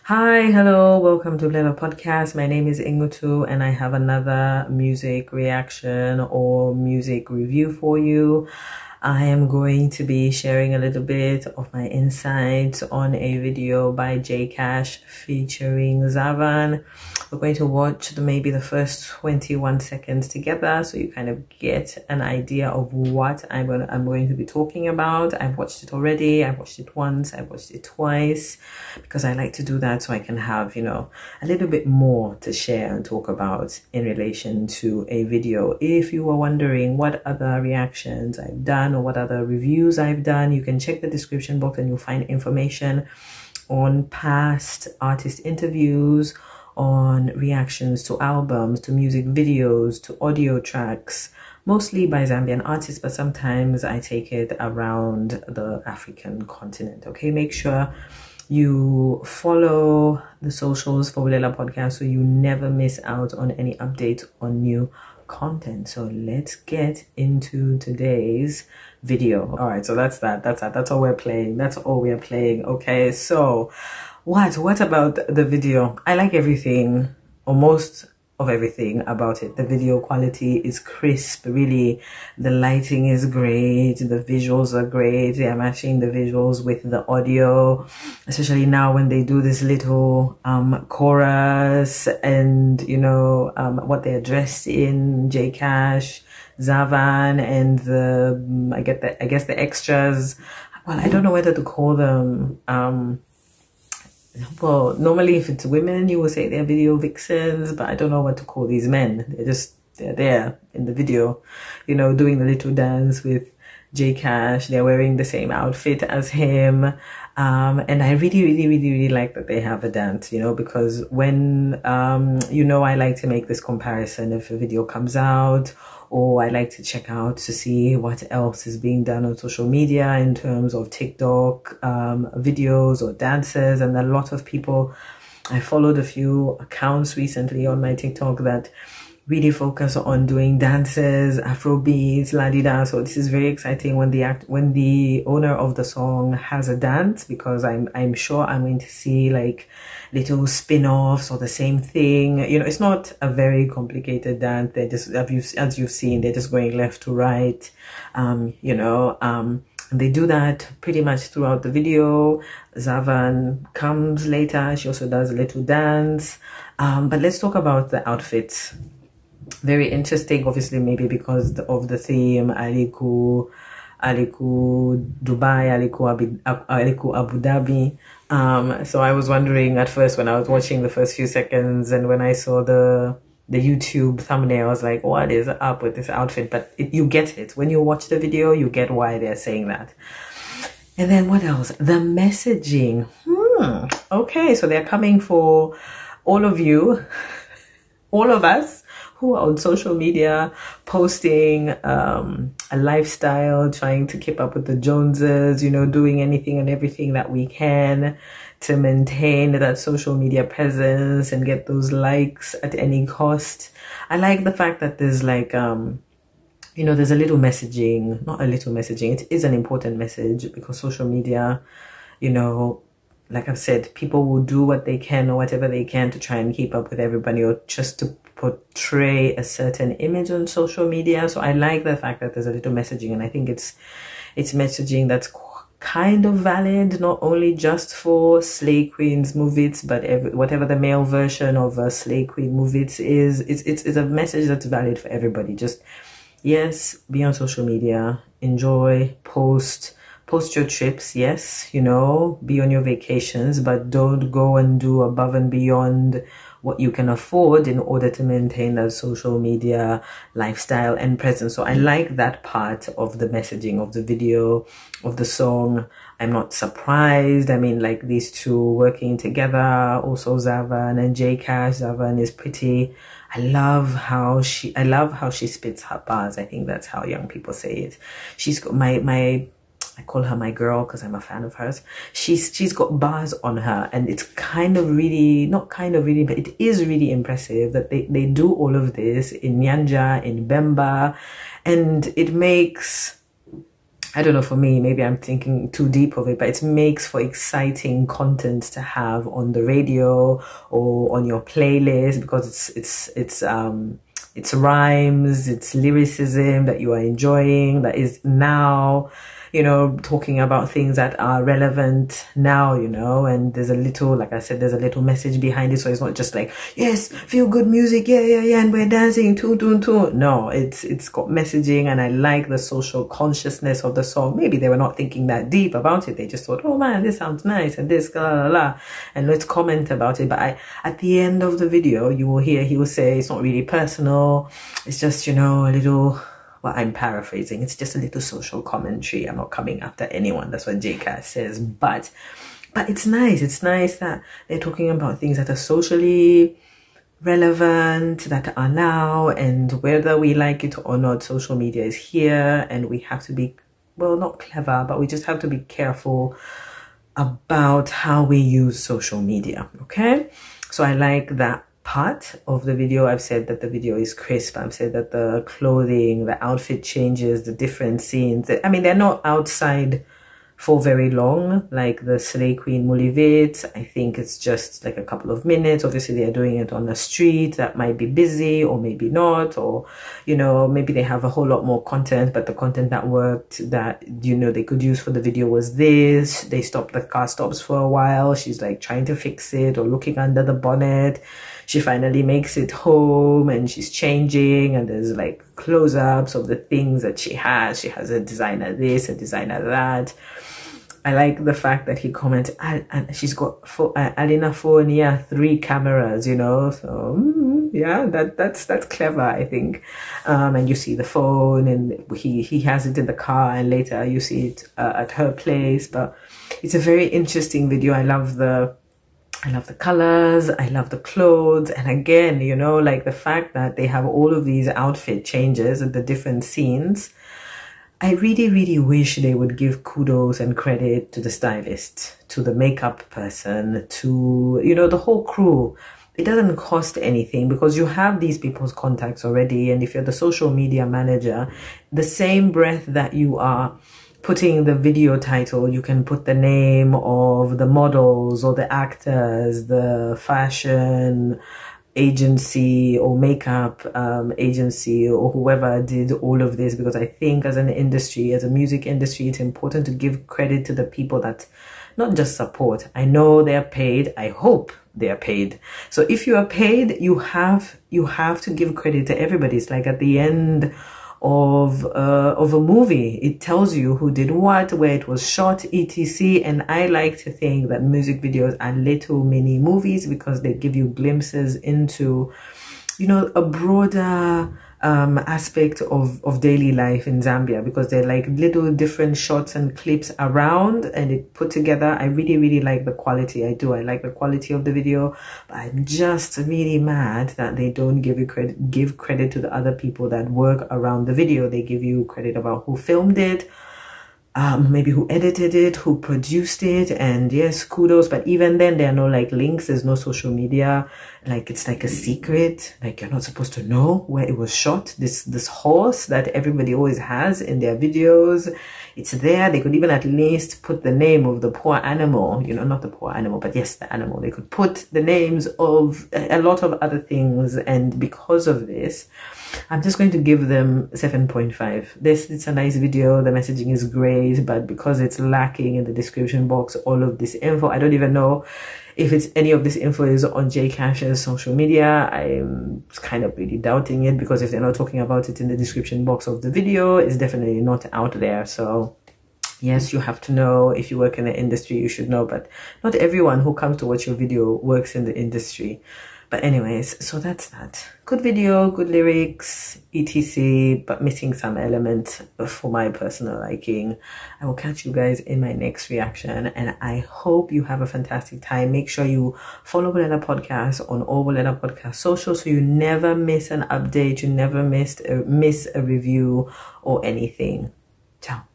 Hi, hello, welcome to Blender Podcast. My name is Ingutu and I have another music reaction or music review for you. I am going to be sharing a little bit of my insights on a video by Cash featuring Xaven. We're going to watch maybe the first 21 seconds together so you kind of get an idea of what I'm going to be talking about. I've watched it already. I've watched it once. I've watched it twice because I like to do that so I can have, a little bit more to share and talk about in relation to a video. If you were wondering what other reactions I've done or what other reviews I've done, you can check the description box and you'll find information on past artist interviews, on reactions to albums, to music videos, to audio tracks, mostly by Zambian artists, but sometimes I take it around the African continent. Okay, make sure you follow the socials for Bulela Podcast so you never miss out on any updates on new content. So let's get into today's video. All right, so that's all we're playing. That's all we're playing. Okay, so what about the video? I like everything, or most of everything about it. The video quality is crisp, really. The lighting is great, the visuals are great. They're matching the visuals with the audio, especially now when they do this little chorus and what they're dressed in, Cash, Xaven, and the I guess the extras. Well, I don't know whether to call them well, normally if it's women, you will say they're video vixens, but I don't know what to call these men. They're there in the video, doing the little dance with Cash. They're wearing the same outfit as him. And I really like that they have a dance, because when, I like to make this comparison if a video comes out, or I like to check out to see what else is being done on social media in terms of TikTok videos or dances. And a lot of people, I followed a few accounts recently on my TikTok that really focus on doing dances, Afrobeats, la-di-da. So this is very exciting when the owner of the song has a dance, because I'm sure I'm going to see like little spin-offs or the same thing. It's not a very complicated dance. They're just, as you've seen, they're just going left to right, and they do that pretty much throughout the video. Xaven comes later. She also does a little dance. But let's talk about the outfits. Very interesting, obviously, maybe because of the theme, Aliku Dubai, Aliku Abu Dhabi. So I was wondering at first when I was watching the first few seconds, and when I saw the YouTube thumbnail, I was like, what is up with this outfit? But you get it. When you watch the video, you get why they're saying that. And then what else? The messaging. Okay, so they're coming for all of you, all of us, who are on social media posting a lifestyle, trying to keep up with the Joneses, doing anything and everything that we can to maintain that social media presence and get those likes at any cost. I like the fact that there's like there's a little messaging, not a little messaging, it is an important message, because social media, like I've said, people will do what they can or whatever they can to try and keep up with everybody, or just to portray a certain image on social media. So I like the fact that there's a little messaging, and I think it's messaging that's kind of valid, not only just for Slay Queen's Movits, but whatever the male version of a Slay Queen Movits is, it's a message that's valid for everybody. Just, yes, be on social media, enjoy, post your trips, yes, be on your vacations, but don't go and do above and beyond what you can afford in order to maintain that social media lifestyle and presence. So I like that part of the messaging of the video, of the song. I'm not surprised. I mean, like, these two working together, also Xaven and Cash. Xaven is pretty. I love how she spits her bars. I think that's how young people say it. She's got I call her my girl because I'm a fan of hers. She's got bars on her, and it's kind of really, not kind of really, but it is really impressive that they do all of this in Nyanja, in Bemba, and it makes I don't know, for me, maybe I'm thinking too deep of it, but it makes for exciting content to have on the radio or on your playlist, because it's rhymes, it's lyricism that you are enjoying, that is now, you know, talking about things that are relevant now, you know, and there's a little, like I said, there's a little message behind it. So it's not just like, yes, feel good music, yeah, and we're dancing, toot. No, it's got messaging, and I like the social consciousness of the song. Maybe they were not thinking that deep about it. They just thought, oh man, this sounds nice, and this, la la la, and let's comment about it. But at the end of the video, you will hear, he will say, it's not really personal. It's just, you know, a little, well, I'm paraphrasing, it's just a little social commentary. I'm not coming after anyone. That's what JCash says. But it's nice. It's nice that they're talking about things that are socially relevant, that are now, and whether we like it or not, social media is here, and we have to be, well, not clever, but we just have to be careful about how we use social media, okay? So I like that part of the video. I've said that the video is crisp. I've said that the clothing, the outfit changes, the different scenes, I mean, they're not outside for very long, like the Slay Queen Vitz. I think it's just like a couple of minutes. Obviously they're doing it on the street that might be busy, or maybe not, or, you know, maybe they have a whole lot more content, but the content that worked, that, you know, they could use for the video was this. They stopped, the car stops for a while, she's like trying to fix it or looking under the bonnet. She finally makes it home, and she's changing, and there's like close-ups of the things that she has. She has a designer this, a designer that. I like the fact that he comments, and she's got Alina phone, yeah, 3 cameras, you know. So yeah, that's clever, I think. And you see the phone, and he has it in the car, and later you see it at her place. But it's a very interesting video. I love the colors, I love the clothes, and again, you know, like the fact that they have all of these outfit changes and the different scenes. I really wish they would give kudos and credit to the stylist, to the makeup person, to, you know, the whole crew. It doesn't cost anything, because you have these people's contacts already, and if you're the social media manager, the same breath that you are putting the video title, you can put the name of the models or the actors, the fashion agency or makeup agency, or whoever did all of this, because I think as an industry, as a music industry, it's important to give credit to the people that not just support. I know they're paid. I hope they're paid. So if you are paid, you have to give credit to everybody. It's like at the end of a movie, it tells you who did what, where it was shot, etc. And I like to think that music videos are little mini movies, because they give you glimpses into, you know, a broader aspect of daily life in Zambia, because they're like little different shots and clips around, and it put together. I really like the quality. I like the quality of the video, but I'm just really mad that they don't give credit to the other people that work around the video. They give you credit about who filmed it, maybe who edited it, who produced it, and yes, kudos. But even then, there are no like links, there's no social media, like it's like a secret, like you're not supposed to know where it was shot. This horse that everybody always has in their videos, it's there. They could even at least put the name of the poor animal, you know, not the poor animal, but yes, the animal. They could put the names of a lot of other things, and because of this, I'm just going to give them 7.5. It's a nice video, the messaging is great, but because it's lacking in the description box all of this info, I don't even know if it's any of this info is on JCash's social media. I'm kind of really doubting it, because if they're not talking about it in the description box of the video, it's definitely not out there. So yes, you have to know. If you work in the industry, you should know, but not everyone who comes to watch your video works in the industry. But anyways, so that's that. Good video, good lyrics, etc. But missing some element for my personal liking. I will catch you guys in my next reaction, and I hope you have a fantastic time. Make sure you follow Bolena Podcast on all Bolena Podcast socials, so you never miss an update, you never miss a review or anything. Ciao.